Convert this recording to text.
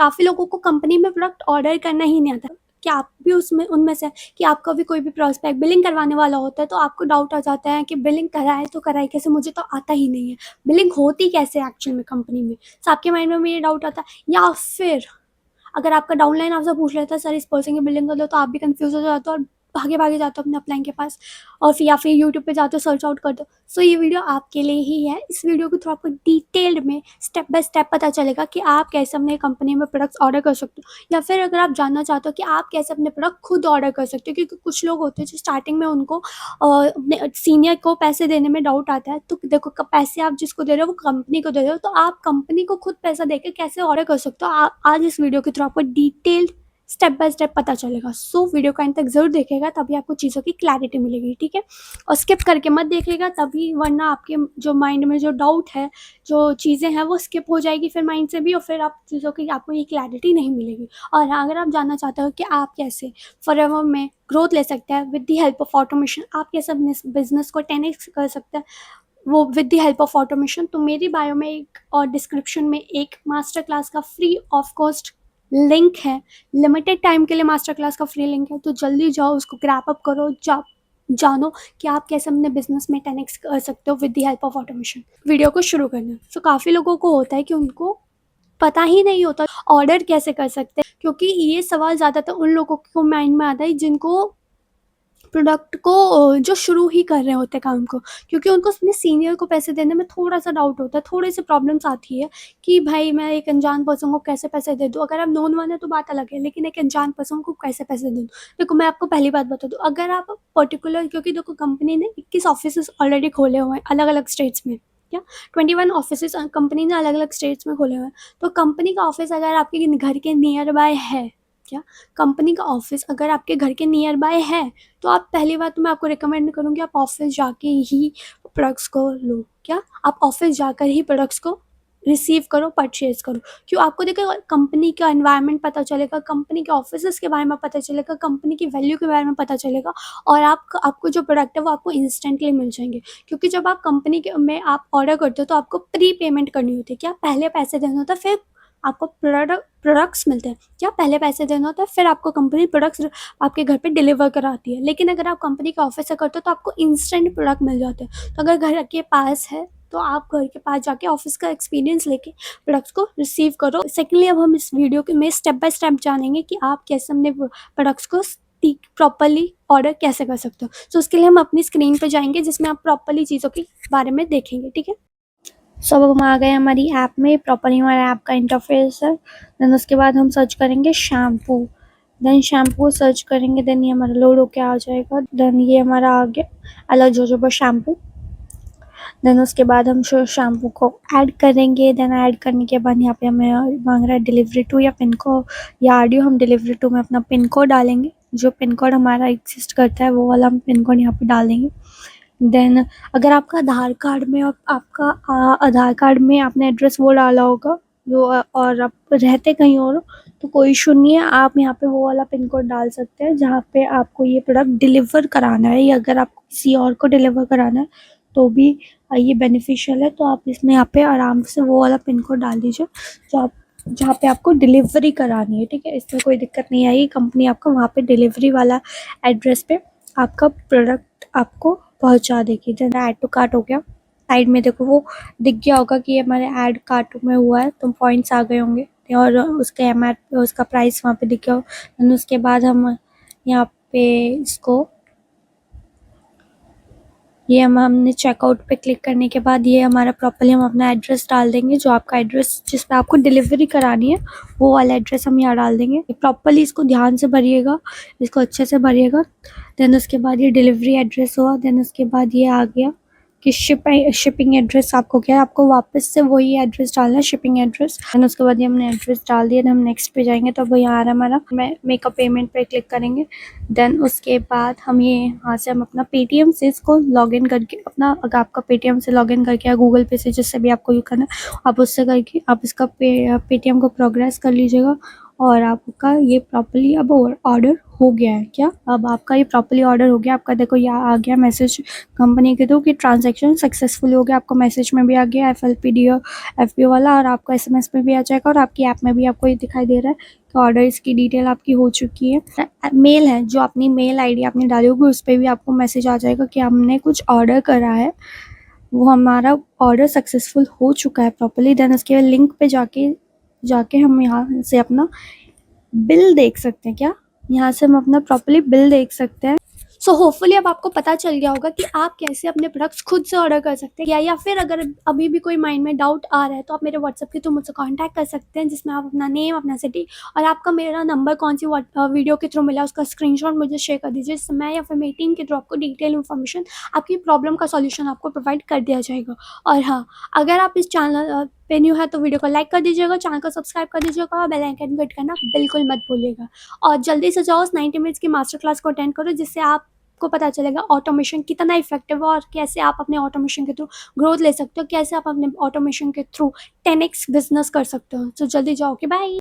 काफ़ी लोगों को कंपनी में प्रोडक्ट ऑर्डर करना ही नहीं आता। क्या आप भी उसमें उनमें से हैं कि आपका भी कोई भी प्रॉस्पेक्ट बिलिंग करवाने वाला होता है तो आपको डाउट आ जाता है कि बिलिंग कराए तो कराए कैसे, मुझे तो आता ही नहीं है, बिलिंग होती कैसे एक्चुअल में कंपनी में। तो आपके माइंड में ये डाउट आता है, या फिर अगर आपका डाउनलाइन आपसे पूछ लेता है सर इस पर्सन की बिलिंग कर दो, तो आप भी कंफ्यूज हो जाते हो और भागे भागे जाते हो अपने अपलाइन के पास, और फिर या फिर यूट्यूब पे जाते हो सर्च आउट कर दो। सो ये वीडियो आपके लिए ही है। इस वीडियो के थ्रू आपको डिटेल्ड में स्टेप बाय स्टेप पता चलेगा कि आप कैसे अपने कंपनी में प्रोडक्ट्स ऑर्डर कर सकते हो, या फिर अगर आप जानना चाहते हो कि आप कैसे अपने प्रोडक्ट खुद ऑर्डर कर सकते हो, क्योंकि कुछ लोग होते हैं जो स्टार्टिंग में उनको अपने सीनियर को पैसे देने में डाउट आता है। तो देखो पैसे आप जिसको दे रहे हो वो कंपनी को दे रहे हो, तो आप कंपनी को खुद पैसा देकर कैसे ऑर्डर कर सकते हो, आज इस वीडियो के थ्रू आपको डिटेल्ड स्टेप बाय स्टेप पता चलेगा। सो वीडियो का अंत तक जरूर देखेगा, तभी आपको चीज़ों की क्लैरिटी मिलेगी, ठीक है। और स्किप करके मत देखिएगा तभी, वरना आपके जो माइंड में जो डाउट है, जो चीज़ें हैं वो स्किप हो जाएगी फिर माइंड से भी, और फिर आप चीज़ों की आपको ये क्लैरिटी नहीं मिलेगी। और हाँ, अगर आप जानना चाहते हो कि आप कैसे फॉरएवर में ग्रोथ ले सकते हैं with the help of automation, आप कैसे अपने बिजनेस को 10x कर सकते हैं वो with the help of automation, तो मेरी बायो में एक और डिस्क्रिप्शन में एक मास्टर क्लास का फ्री ऑफ कॉस्ट लिंक है। लिमिटेड टाइम के लिए मास्टर क्लास का फ्री लिंक है, तो जल्दी जाओ उसको ग्रैप अप करो, जानो कि आप कैसे अपने बिजनेस में 10x कर सकते हो with the help of automation. Video को शुरू करना। तो काफ़ी लोगों को होता है कि उनको पता ही नहीं होता ऑर्डर कैसे कर सकते हैं, क्योंकि ये सवाल ज़्यादातर उन लोगों को माइंड में आता है जिनको प्रोडक्ट को जो शुरू ही कर रहे होते हैं काम को, क्योंकि उनको अपने सीनियर को पैसे देने में थोड़ा-सा डाउट होता है, थोड़ी-सी प्रॉब्लम्स आती है कि भाई मैं एक अनजान पर्सन को कैसे पैसे दे दूँ? अगर आप नोन वन है तो बात अलग है, लेकिन एक अनजान पर्सन को कैसे पैसे दे दूँ? देखो मैं आपको पहली बात बता दूँ, अगर आप पर्टिकुलर, क्योंकि देखो कंपनी ने 21 ऑफिसेज़ ऑलरेडी खोले हुए हैं अलग-अलग स्टेट्स में, क्या 21 ऑफिसेज़ कंपनी ने अलग-अलग स्टेट्स में खोले हुए हैं। तो कंपनी का ऑफिस अगर आपके घर के नियर बाय है, क्या कंपनी का ऑफिस अगर आपके घर के नियर बाय है, तो आप पहली बात तो मैं आपको रिकमेंड करूँगी आप ऑफिस जाके ही प्रोडक्ट्स को लो। क्या आप ऑफिस जाकर ही प्रोडक्ट्स को रिसीव करो, परचेज करो। क्यों? आपको देखो कंपनी का एनवायरनमेंट पता चलेगा, कंपनी के ऑफिसेस के बारे में पता चलेगा, कंपनी की वैल्यू के बारे में पता चलेगा, और आपको जो प्रोडक्ट है वो आपको इंस्टेंटली मिल जाएंगे। क्योंकि जब आप कंपनी के में आप ऑर्डर करते हो तो आपको प्री पेमेंट करनी होती है। क्या पहले पैसे देना होता है, फिर आपको प्रोडक्ट्स मिलते हैं। क्या पहले पैसे देना होता है, फिर आपको कंपनी प्रोडक्ट्स आपके घर पे डिलीवर कराती है। लेकिन अगर आप कंपनी के ऑफिस से करते हो तो आपको इंस्टेंट प्रोडक्ट मिल जाते हैं। तो अगर घर के पास है तो आप घर के पास जाके ऑफिस का एक्सपीरियंस लेके प्रोडक्ट्स को रिसीव करो। सेकेंडली अब हम इस वीडियो के में स्टेप बाय स्टेप जानेंगे कि आप कैसे अपने प्रोडक्ट्स को प्रॉपरली ऑर्डर कैसे कर सकते हो। तो उसके लिए हम अपनी स्क्रीन पे जाएंगे जिसमें आप प्रॉपरली चीज़ों के बारे में देखेंगे, ठीक है। सो अब हम आ गए हमारी ऐप में, प्रॉपरली हमारे ऐप का इंटरफेस है। देन उसके बाद हम सर्च करेंगे शैम्पू, देन शैम्पू सर्च करेंगे, देन ये हमारा लोड होके आ जाएगा। देन ये हमारा आ गया अलग जोजोबा शैम्पू। देन उसके बाद हम शैम्पू को ऐड करेंगे। देन ऐड करने के बाद यहाँ पे हमें मांग रहा है डिलीवरी टू या पिन कोड या आडियो। हम डिलीवरी टू में अपना पिन कोड डालेंगे, जो पिन कोड हमारा एग्जिस्ट करता है वो वाला हम पिन कोड यहाँ पे डाल देंगे। देन अगर आपका आधार कार्ड में और आपका आधार कार्ड में आपने एड्रेस वो डाला होगा जो और आप रहते कहीं और हो, तो कोई इशू नहीं है, आप यहाँ पे वो वाला पिन कोड डाल सकते हैं जहाँ पे आपको ये प्रोडक्ट डिलीवर कराना है, या अगर आपको किसी और को डिलीवर कराना है तो भी ये बेनिफिशियल है। तो आप इसमें यहाँ पे आराम से वो वाला पिन कोड डाल दीजिए जो आप जहाँ पे आपको डिलीवरी करानी है, ठीक है। इसमें कोई दिक्कत नहीं आएगी, कंपनी आपको वहाँ पे डिलीवरी वाला एड्रेस पे आपका प्रोडक्ट आपको पहुंचा देगी। देन ऐड टू कार्ट हो गया, साइड में देखो वो दिख गया होगा कि हमारे ऐड कार्ट में हुआ है, तो पॉइंट्स आ गए होंगे और उसका एमआरपी उसका प्राइस वहाँ पे दिख गया हो। देन उसके बाद हम यहाँ पे इसको ये हमने चेकआउट पे क्लिक करने के बाद ये हमारा प्रॉपर्ली हम अपना एड्रेस डाल देंगे, जो आपका एड्रेस जिस पे आपको डिलीवरी करानी है वो वाला एड्रेस हम यहाँ डाल देंगे। प्रॉपर्ली इसको ध्यान से भरिएगा, इसको अच्छे से भरिएगा। देन उसके बाद ये डिलीवरी एड्रेस हुआ। देन उसके बाद ये आ गया कि शिपिंग एड्रेस आपको क्या है, आपको वापस से वही एड्रेस डालना है, शिपिंग एड्रेस। एंड उसके बाद ये हमने एड्रेस डाल दिया। हम नेक्स्ट पे जाएंगे तो अब यहाँ आ रहा है हमारा मेकअप पेमेंट पे क्लिक करेंगे। देन उसके बाद हम ये यहाँ से हम अपना पेटीएम से इसको लॉगिन करके अपना, अगर आपका पेटीएम से लॉगिन करके या गूगल पे से जिससे भी आपको यूज करना है आप उससे करके आप इसका पेटीएम को प्रोग्रेस कर लीजिएगा। और आपका ये प्रॉपर्ली अब ऑर्डर हो गया है। क्या अब आपका ये प्रॉपर्ली ऑर्डर हो गया? आपका देखो यहाँ आ गया मैसेज कंपनी के थ्रू कि ट्रांजैक्शन सक्सेसफुल हो गया। आपको मैसेज में भी आ गया FLPD और FPO वाला, और आपको SMS में भी आ जाएगा, और आपकी ऐप में भी आपको ये दिखाई दे रहा है कि ऑर्डर इसकी डिटेल आपकी हो चुकी है। मेल है, जो अपनी मेल ID आपने डाली होगी उस पर भी आपको मैसेज आ जाएगा कि हमने कुछ ऑर्डर करा है, वो हमारा ऑर्डर सक्सेसफुल हो चुका है प्रॉपर्ली। देन उसके बाद लिंक पे जाके हम यहाँ से अपना बिल देख सकते हैं। क्या यहाँ से हम अपना प्रॉपर्ली बिल देख सकते हैं। सो होपफुली अब आपको पता चल गया होगा कि आप कैसे अपने प्रोडक्ट्स खुद से ऑर्डर कर सकते हैं, या फिर अगर अभी भी कोई माइंड में डाउट आ रहा है तो आप मेरे व्हाट्सएप के थ्रू मुझसे कांटेक्ट कर सकते हैं, जिसमें आप अपना नेम, अपना सिटी और आपका मेरा नंबर कौन सी वीडियो के थ्रू मिला उसका स्क्रीनशॉट मुझे शेयर कर दीजिए, जिससे मैं या फिर मेरी टीम के थ्रू आपको डिटेल इन्फॉर्मेशन, आपकी प्रॉब्लम का सॉल्यूशन आपको प्रोवाइड कर दिया जाएगा। और हाँ, अगर आप इस चैनल पे न्यू है तो वीडियो को लाइक कर दीजिएगा, चैनल को सब्सक्राइब कर दीजिएगा और बेल आइकन को हिट करना बिल्कुल मत भूलिएगा। और जल्दी से जाओ उस 90 मिनट्स की मास्टर क्लास को अटेंड करो, जिससे आपको पता चलेगा ऑटोमेशन कितना इफेक्टिव है और कैसे आप अपने ऑटोमेशन के थ्रू ग्रोथ ले सकते हो, कैसे आप अपने ऑटोमेशन के थ्रू 10x बिजनेस कर सकते हो। तो जल्दी जाओ, ओके बाय।